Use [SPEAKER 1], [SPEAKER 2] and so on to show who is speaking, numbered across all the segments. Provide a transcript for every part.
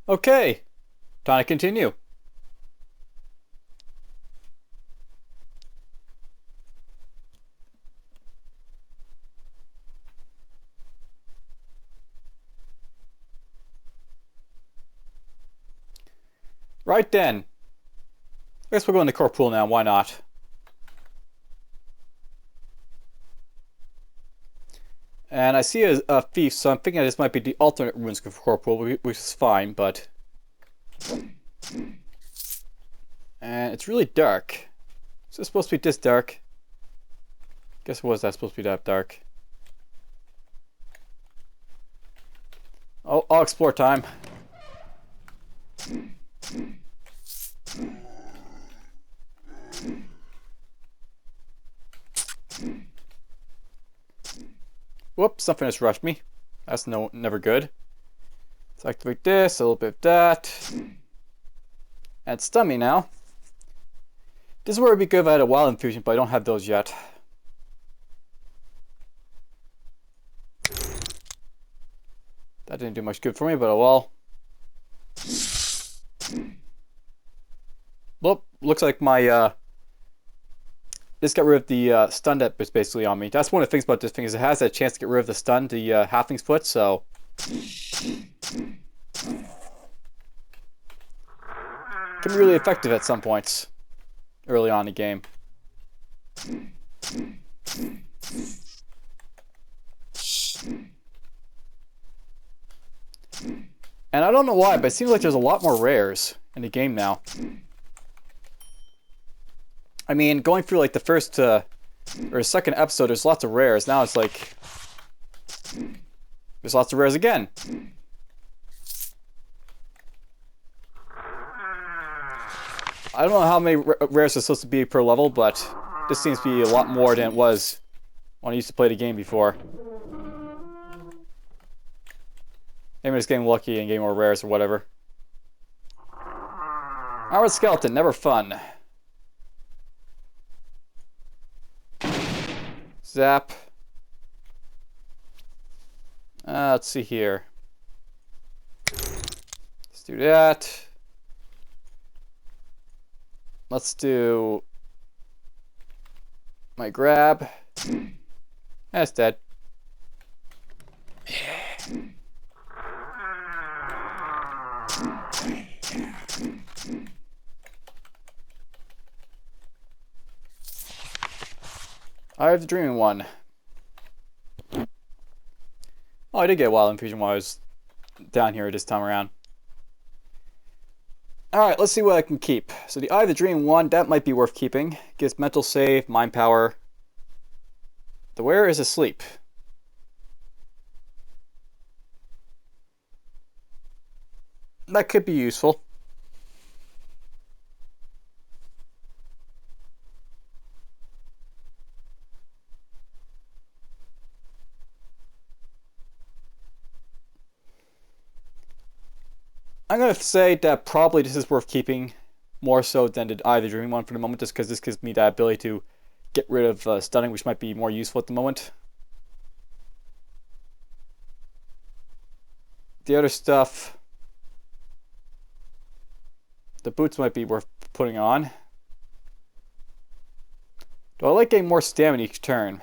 [SPEAKER 1] Okay, time to continue. Right then. I guess we'll go in the core pool now, why not? And I see a thief, so I'm thinking this might be the alternate runes for core pool, which is fine, but... And it's really dark. Is this supposed to be this dark? Guess was that supposed to be that dark? Oh, I'll explore time. Whoops, something has rushed me. That's never good. Let's activate this, a little bit of that. And stun me now. This is where it'd be good if I had a wild infusion, but I don't have those yet. That didn't do much good for me, but oh well. Well, looks like my this got rid of the stun that was basically on me. That's one of the things about this thing is it has that chance to get rid of the stun, the halfling's foot, so can be really effective at some points early on in the game. And I don't know why, but it seems like there's a lot more rares in the game now. I mean, going through like the first or second episode, there's lots of rares. Now it's like there's lots of rares again. I don't know how many rares are supposed to be per level, but this seems to be a lot more than it was when I used to play the game before. Maybe I'm just getting lucky and getting more rares or whatever. Armored skeleton, never fun. Zap. Let's see here. Let's do that. Let's do my grab. That's dead. I have the dreaming one. Oh, I did get a wild infusion while I was down here this time around. Alright, let's see what I can keep. So the Eye of the Dreaming one, that might be worth keeping. Gives mental save, mind power. The wearer is asleep. That could be useful. I'm going to say that probably this is worth keeping more so than the Eye of the Dreaming one for the moment, just because this gives me that ability to get rid of stunning, which might be more useful at the moment. The other stuff, the boots might be worth putting on. Do I like getting more stamina each turn?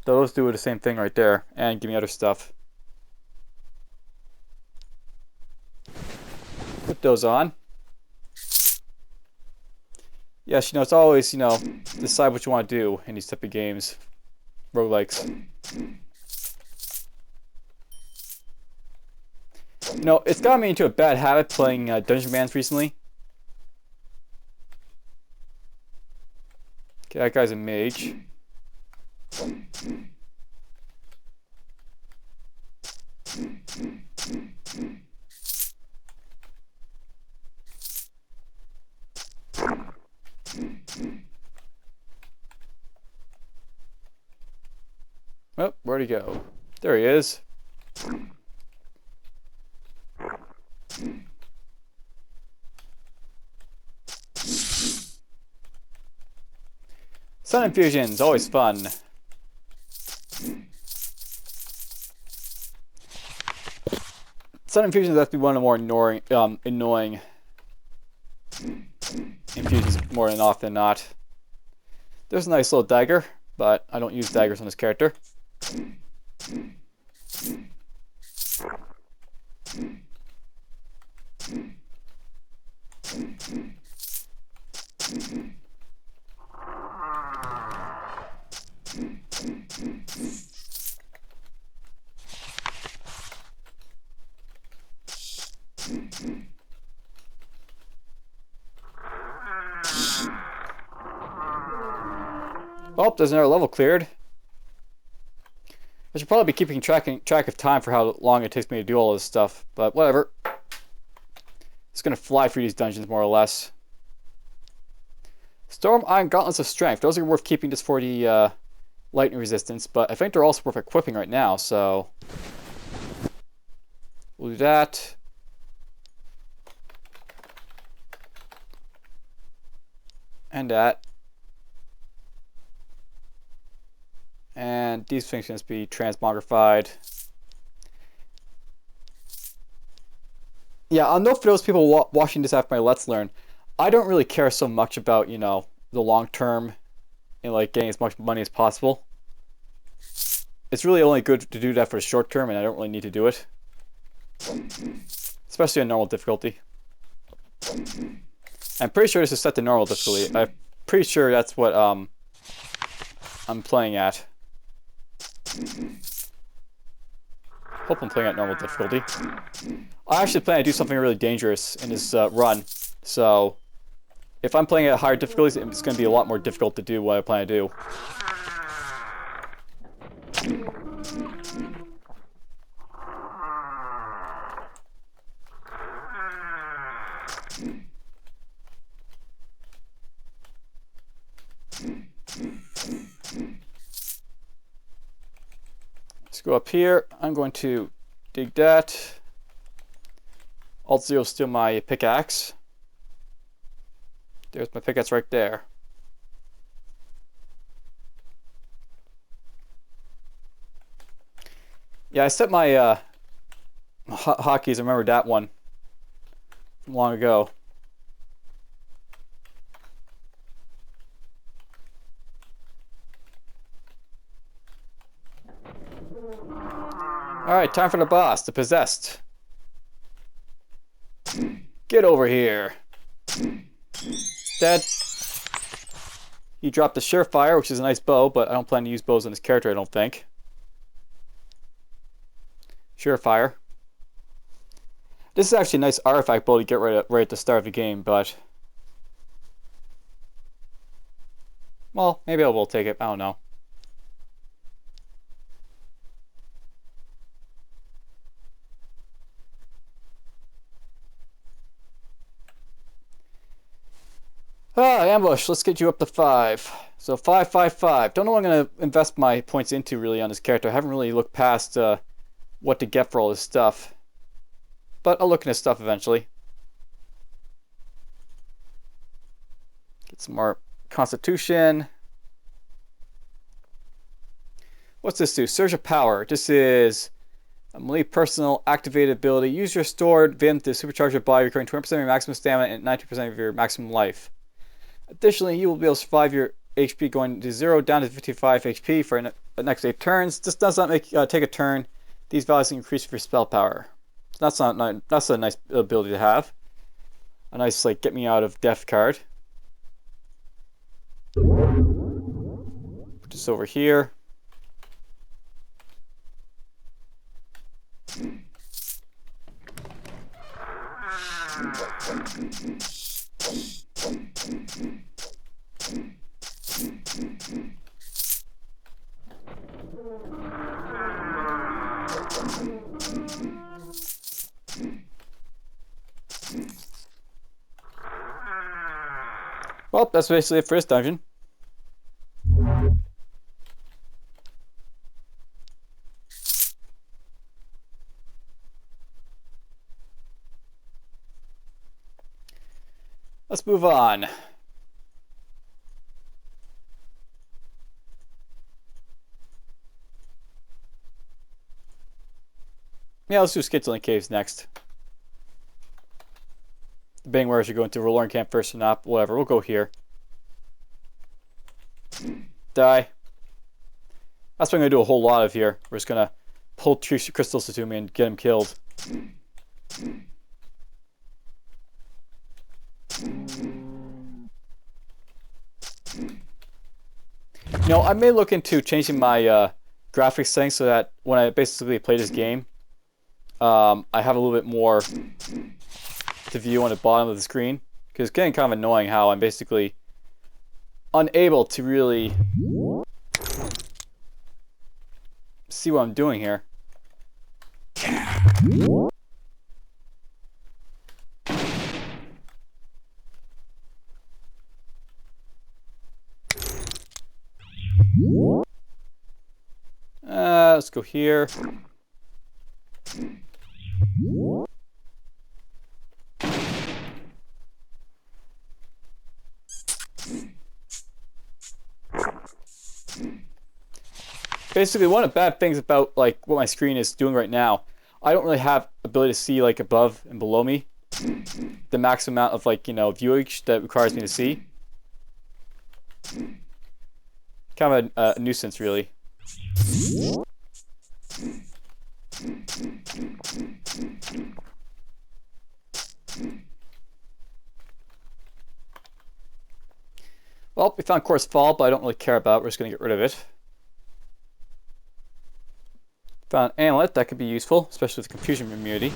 [SPEAKER 1] Those do the same thing right there, and give me other stuff. Put those on. Yes, it's always, decide what you want to do in these type of games. Roguelikes. It's gotten me into a bad habit playing Dungeon Bands recently. Okay, that guy's a mage. Oh, where'd he go? There he is. Sun infusions, always fun. Sun infusions have to be one of the more annoying infusions more than often than not. There's a nice little dagger, but I don't use daggers on this character. Oh, there's another level cleared. I should probably be keeping track of time for how long it takes me to do all this stuff, but whatever. It's gonna fly through these dungeons more or less. Storm Iron Gauntlets of Strength. Those are worth keeping just for the lightning resistance, but I think they're also worth equipping right now, so we'll do that. And that. And these things can just be transmogrified. Yeah, I'll note for those people watching this after my Let's Learn, I don't really care so much about, you know, the long term and like getting as much money as possible. It's really only good to do that for the short term, and I don't really need to do it. Especially on normal difficulty. I'm pretty sure this is set to normal difficulty. I'm pretty sure that's what I'm playing at. Hope I'm playing at normal difficulty. I actually plan to do something really dangerous in this run, so if I'm playing at higher difficulties, it's going to be a lot more difficult to do what I plan to do. Let's go up here. I'm going to dig that. Alt-0 steal my pickaxe. There's my pickaxe right there. Yeah, I set my hotkeys. I remember that one from long ago. Alright, time for the boss, the Possessed. Get over here. Dead. He dropped the Surefire, which is a nice bow, but I don't plan to use bows on this character, I don't think. Surefire. This is actually a nice artifact bow to get right at the start of the game, but... well, maybe I will take it, I don't know. Ah, ambush. Let's get you up to 5. So 5, 5, 5. Don't know what I'm going to invest my points into really on this character. I haven't really looked past what to get for all this stuff. But I'll look into stuff eventually. Get some more Constitution. What's this do? Surge of Power. This is a melee personal activated ability. Use your stored Vim to supercharge your body, recovering 20% of your maximum stamina and 90% of your maximum life. Additionally, you will be able to survive your HP going to 0 down to 55 HP for the next 8 turns. This does not make take a turn. These values increase for your spell power. So that's a nice ability to have. A nice like get me out of death card. Put this over here. Well, that's basically it for this dungeon. Let's move on. Yeah, let's do Schizoid Caves next. Debating where I should go into Urh'Rok camp first or not. Whatever, we'll go here. Die. That's what I'm going to do a whole lot of here. We're just going to pull tree crystals to me and get him killed. You know, I may look into changing my graphics settings so that when I basically play this game, I have a little bit more to view on the bottom of the screen. Because it's getting kind of annoying how I'm basically unable to really see what I'm doing here. Let's go here. Basically, one of the bad things about like what my screen is doing right now, I don't really have ability to see like above and below me the max amount of like, you know, viewage that requires me to see. Kind of a nuisance, really. Well, we found Coarse Fall, but I don't really care about it. We're just going to get rid of it. Found an amulet that could be useful, especially with confusion immunity.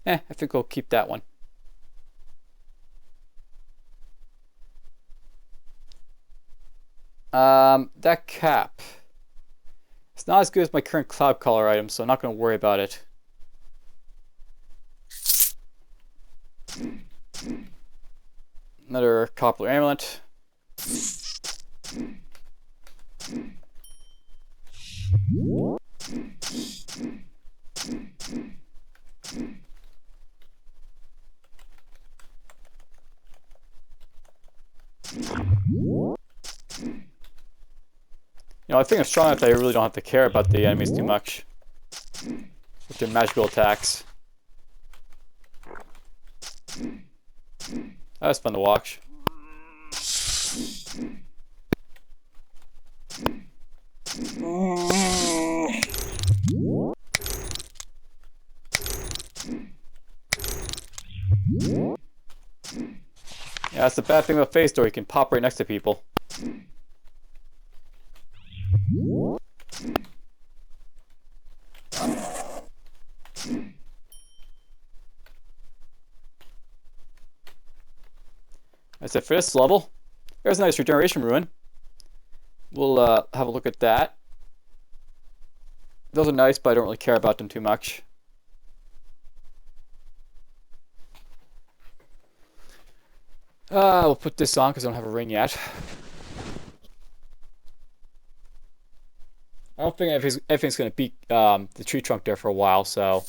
[SPEAKER 1] I think we'll keep that one. That cap. It's not as good as my current cloud collar item, so I'm not going to worry about it. Another copper amulet. You know, I think I'm strong enough that I really don't have to care about the enemies too much with their magical attacks. That was fun to watch. Yeah, that's the bad thing about Phase Door. You can pop right next to people. That's it for this level. There's a nice regeneration ruin. We'll have a look at that. Those are nice, but I don't really care about them too much. We'll put this on because I don't have a ring yet. I don't think everything's going to beat the tree trunk there for a while, so...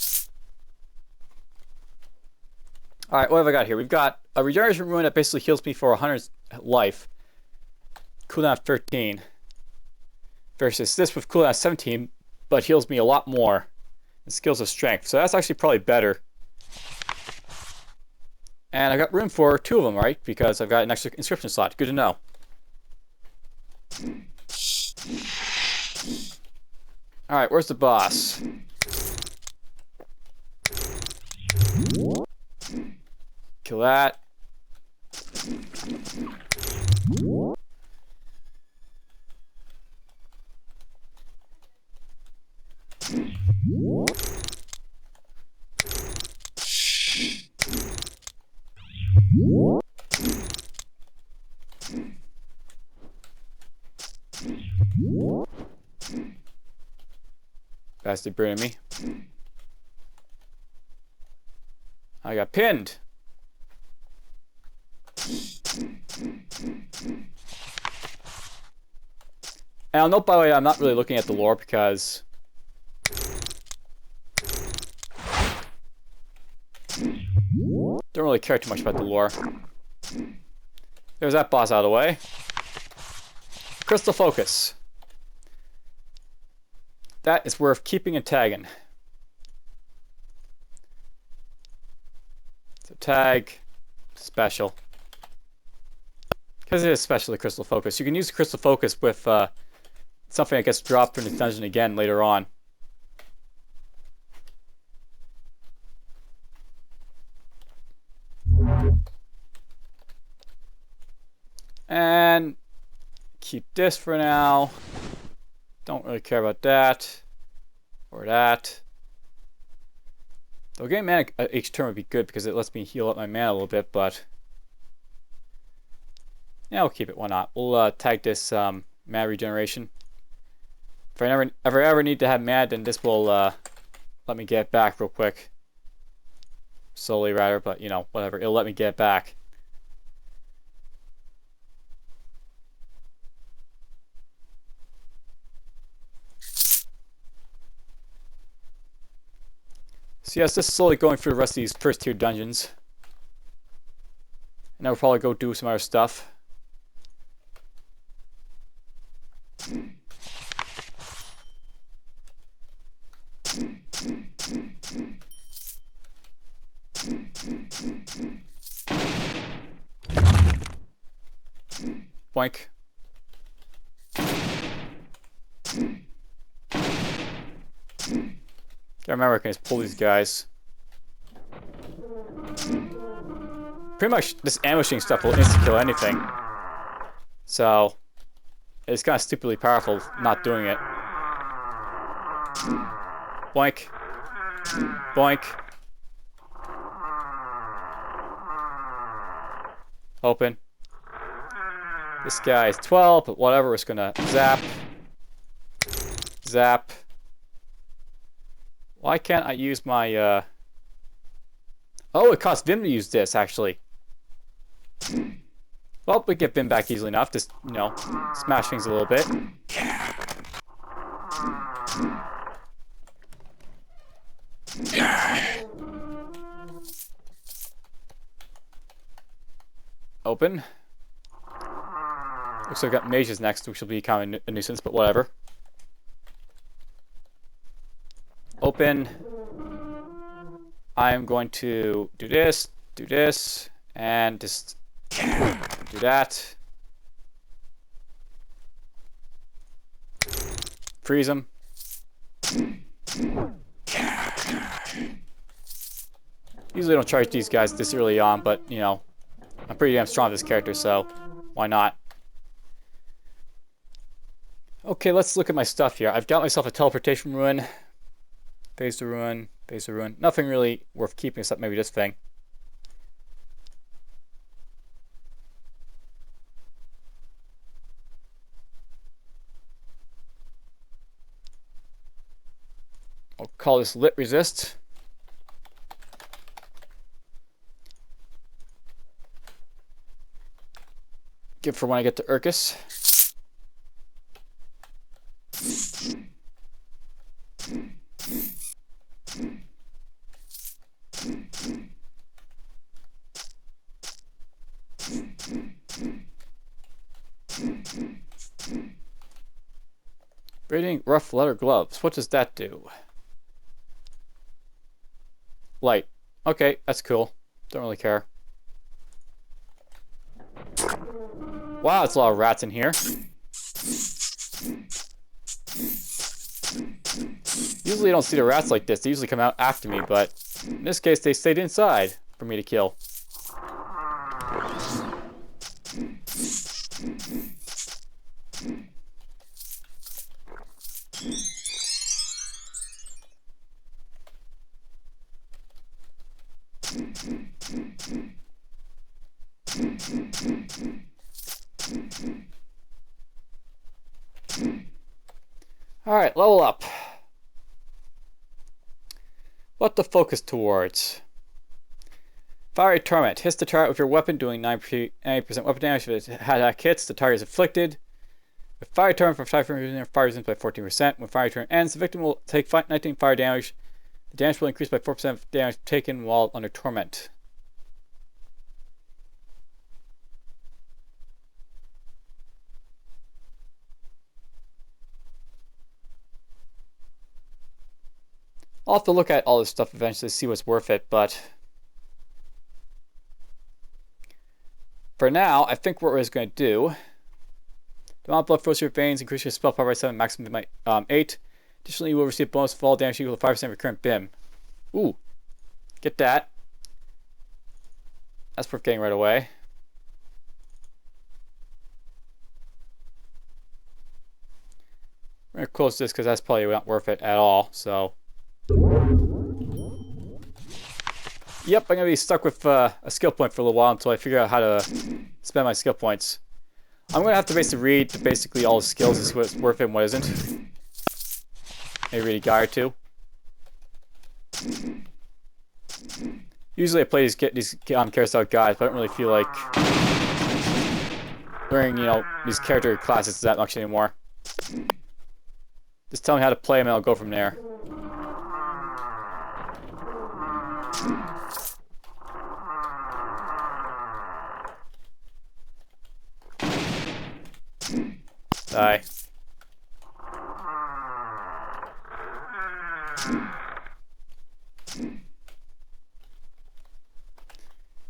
[SPEAKER 1] Alright, what have I got here? We've got a regeneration ruin that basically heals me for 100 life. Cooldown 13. Versus this with cooldown 17, but heals me a lot more. And skills of strength. So that's actually probably better. And I got room for 2 of them, right? Because I've got an extra inscription slot. Good to know. Alright, where's the boss? Kill that. Bastard burning me. I got pinned. And I'll note, by the way, I'm not really looking at the lore because don't really care too much about the lore. There's that boss out of the way. Crystal Focus. That is worth keeping and tagging. So tag special. Because it is special, the crystal focus. You can use the crystal focus with something that gets dropped in the dungeon again later on. And keep this for now. Don't really care about that. Or that. Though getting mana each turn would be good because it lets me heal up my mana a little bit, but yeah, we'll keep it. Why not? We'll tag this mana regeneration. If I ever need to have mana, then this will let me get it back real quick. Slowly, rather, but you know, whatever. It'll let me get it back. So yes, just slowly going through the rest of these first tier dungeons. And then we'll probably go do some other stuff. Boink. Gotta remember I can just pull these guys. Pretty much this ambushing stuff will insta-kill anything. So it's kind of stupidly powerful not doing it. Boink. Boink. Open. This guy is 12, but whatever, we're just gonna zap. Zap. Why can't I use my, Oh, it costs Vim to use this, actually. Well, we get Vim back easily enough. Just, you know, smash things a little bit. Open. Looks like I've got mages next, which will be kind of a nuisance, but whatever. Open. I'm going to do this, and just do that. Freeze them. Usually don't charge these guys this early on, but, you know, I'm pretty damn strong with this character, so why not? Okay, let's look at my stuff here. I've got myself a teleportation rune, phase to rune, phase to rune. Nothing really worth keeping except maybe this thing. I'll call this lit resist. Good for when I get to Urh'Rok. Braiding rough leather gloves. What does that do? Light. Okay, that's cool. Don't really care. Wow, it's a lot of rats in here. Usually I don't see the rats like this. They usually come out after me, but in this case they stayed inside for me to kill. Alright, level up. What to focus towards? Fiery Torment. Hits the target with your weapon, doing 90% weapon damage. If it attack hits, the target is afflicted. With Fiery Torment for 5 fire resistance by 14%. When Fiery Torment ends, the victim will take 19 fire damage. The damage will increase by 4% of damage taken while under torment. I'll have to look at all this stuff eventually, see what's worth it, but for now, I think what we're just going to do, the amount of blood flows through your veins, increase your spell power by 7, maximum by 8. Additionally, you will receive bonus fall damage equal to 5% of your current BIM. Ooh, get that. That's worth getting right away. We're going to close this because that's probably not worth it at all, so. Yep, I'm going to be stuck with a skill point for a little while until I figure out how to spend my skill points. I'm going to have to basically read basically all the skills to see what's worth it and what isn't. Maybe read a guide or two. Usually I play these characters out guides, but I don't really feel like learning, these character classes that much anymore. Just tell me how to play them and I'll go from there. Die.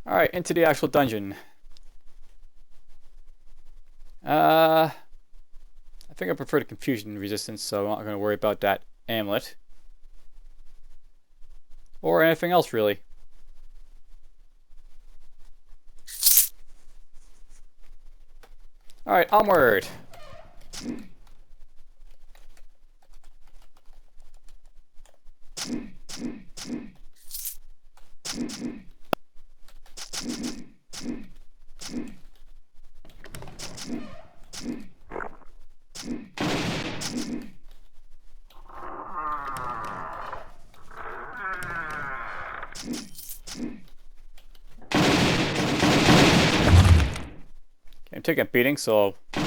[SPEAKER 1] Alright, into the actual dungeon. I think I prefer the confusion resistance, so I'm not going to worry about that amulet. Or anything else, really. Alright, onward! I'm taking a beating, so I'll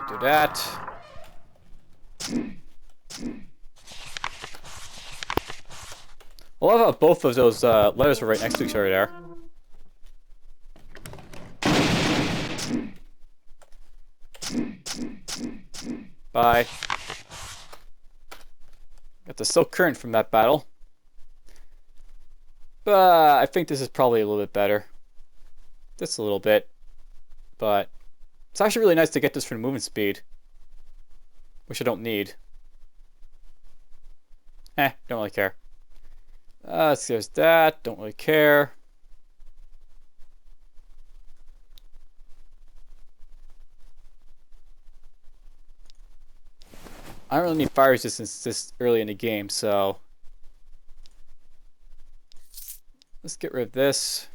[SPEAKER 1] do that. I love how both of those letters are right next to each other there. Bye. Got the silk current from that battle. But I think this is probably a little bit better. Just a little bit. But it's actually really nice to get this for the movement speed. Which I don't need. Don't really care. There's that. Don't really care. I don't really need fire resistance this early in the game, so let's get rid of this.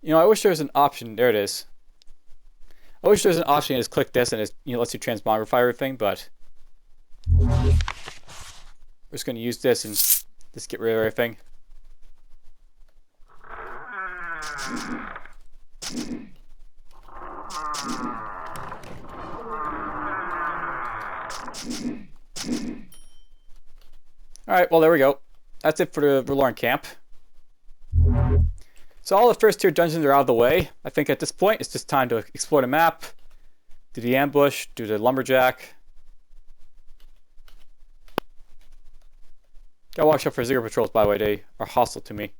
[SPEAKER 1] I wish there was an option. There it is. I wish there was an option to just click this and it lets you transmogrify everything, but we're just going to use this and just get rid of everything. Alright, well there we go. That's it for the Urh'Rok camp. So all the first tier dungeons are out of the way. I think at this point it's just time to explore the map, do the ambush, do the Lumberjack. Gotta watch out for Zero patrols, by the way, they are hostile to me.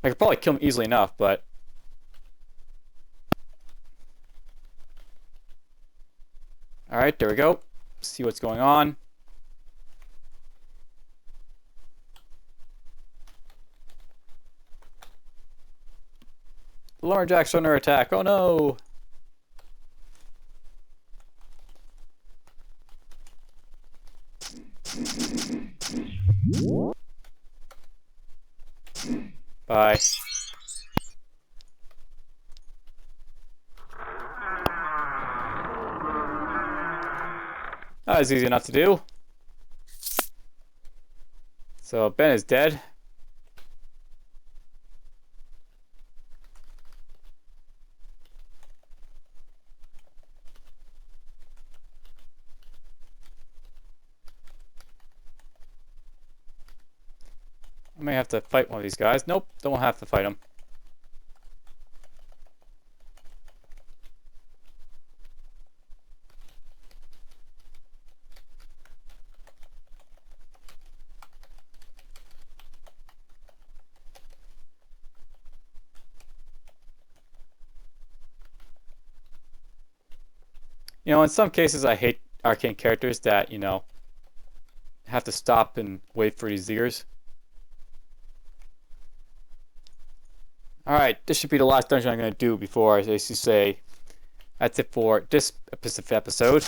[SPEAKER 1] I could probably kill them easily enough, but alright, there we go. See what's going on. The Lumberjack's under attack. Oh no! Bye. That was easy enough to do. So Ben is dead. I may have to fight one of these guys. Nope, don't have to fight them. You know, in some cases I hate arcane characters that, you know, have to stop and wait for these zingers. Alright, this should be the last dungeon I'm going to do before, as you say, that's it for this episode.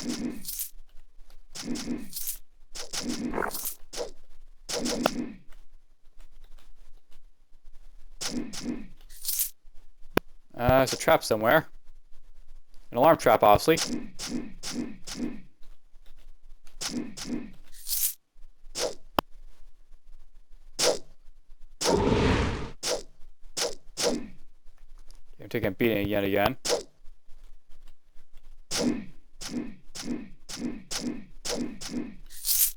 [SPEAKER 1] There's a trap somewhere. An alarm trap, obviously. I'm taking a beating yet again.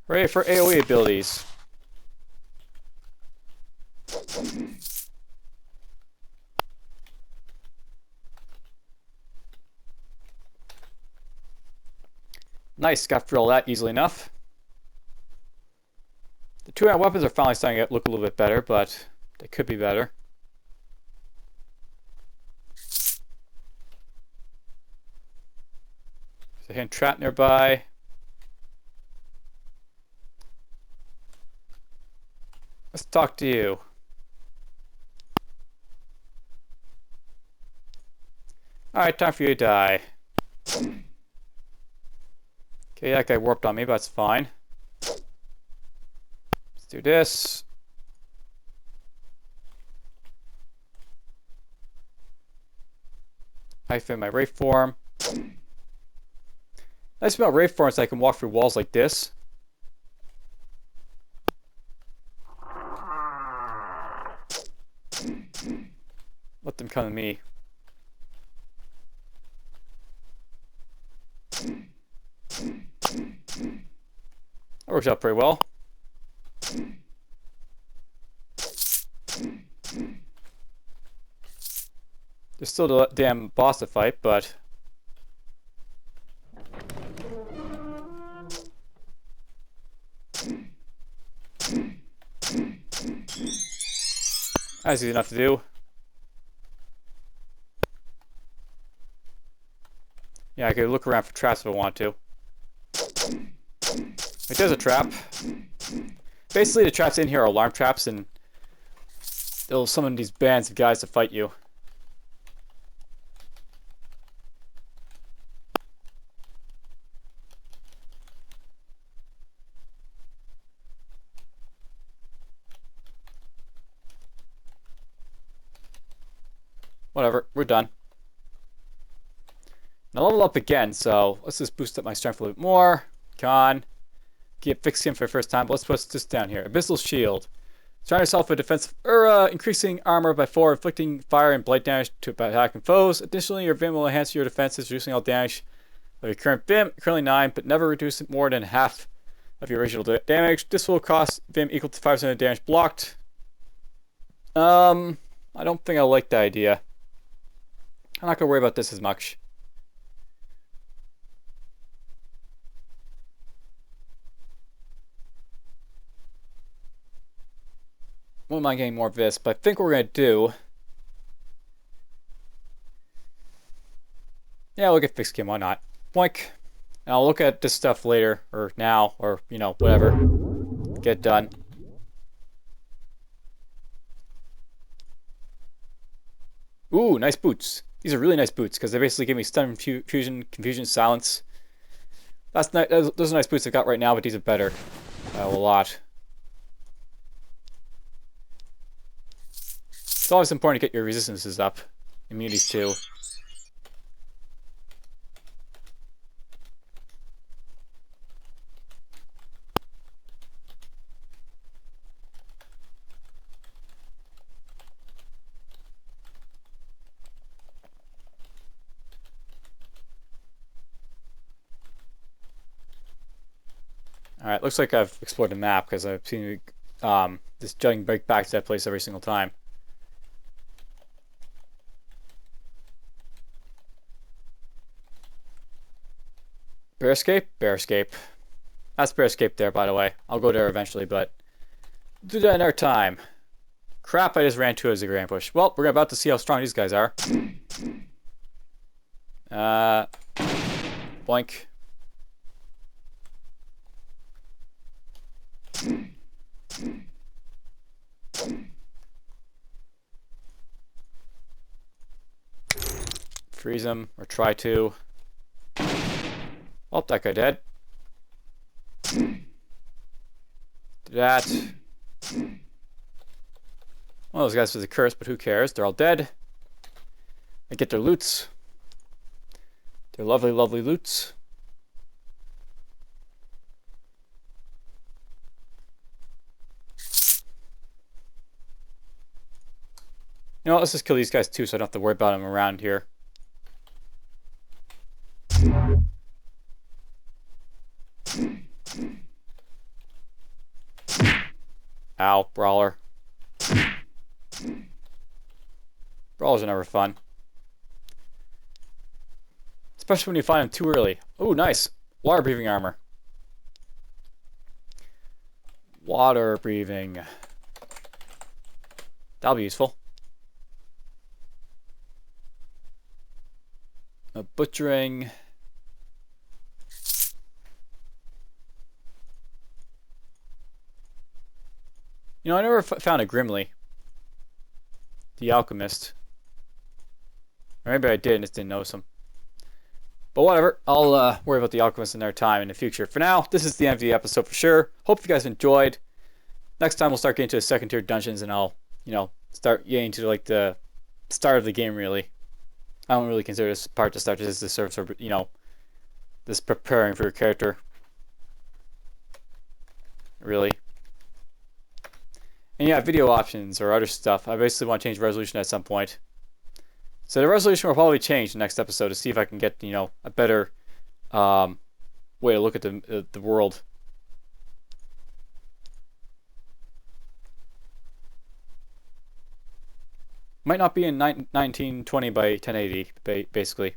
[SPEAKER 1] Ready for AoE abilities. Nice, got through all that easily enough. The two-hand weapons are finally starting to look a little bit better, but they could be better. There's a hidden trap nearby. Let's talk to you. Alright, time for you to die. Okay, that guy warped on me, but that's fine. Let's do this. I fit my Wraith form. Nice about Wraith form is I can walk through walls like this. Let them come to me. That works out pretty well. There's still the damn boss to fight, but that's easy enough to do. Yeah, I could look around for traps if I want to. Like, there's a trap. Basically, the traps in here are alarm traps, and they'll summon these bands of guys to fight you. Whatever, we're done. Now level up again, so let's just boost up my strength a little bit more. Come on. Get fixed him for the first time, but let's put this down here. Abyssal Shield. Surround yourself with defensive aura, increasing armor by 4, inflicting fire and blight damage to attacking foes. Additionally, your Vim will enhance your defenses, reducing all damage of your current Vim, currently 9, but never reduce it more than half of your original damage. This will cost Vim equal to 5% of damage blocked. I don't think I like that idea. I'm not going to worry about this as much. Wouldn't mind getting more of this, but I think what we're going to do... Yeah, we'll get fixed skin, why not? Boink. And I'll look at this stuff later, or now, or, you know, whatever. Get done. Ooh, nice boots. These are really nice boots, because they basically give me stun, fusion, confusion, silence. That's nice. Those are nice boots I've got right now, but these are better. A lot. It's always important to get your resistances up. Immunities too. Alright, looks like I've explored the map because I've seen just jutting back to that place every single time. Bear escape? Bear escape. That's bear escape there, by the way. I'll go there eventually, but do that another time. Crap, I just ran to as a grand push. Well, we're about to see how strong these guys are. Boink. Freeze him, or try to. Oh, that guy dead. Do that. One of those guys was a curse, but who cares? They're all dead. They get their loots. Their lovely, lovely loots. You know what, let's just kill these guys too so I don't have to worry about them around here. Ow, brawler. Brawlers are never fun. Especially when you find them too early. Oh, nice. Water breathing armor. Water breathing. That'll be useful. A butchering. You know, I never found a Grimly. The Alchemist. Or maybe I did and just didn't notice him. But whatever, I'll worry about the Alchemist another time in the future. For now, this is the end of the episode for sure. Hope you guys enjoyed. Next time we'll start getting to the second tier dungeons and I'll, you know, start getting to like the start of the game really. I don't really consider this part to start. This is the service for, you know, this preparing for your character. Really. And yeah, video options or other stuff. I basically want to change resolution at some point. So the resolution will probably change the next episode to see if I can get, you know, a better way to look at the world. Might not be in 1920 by 1080, basically.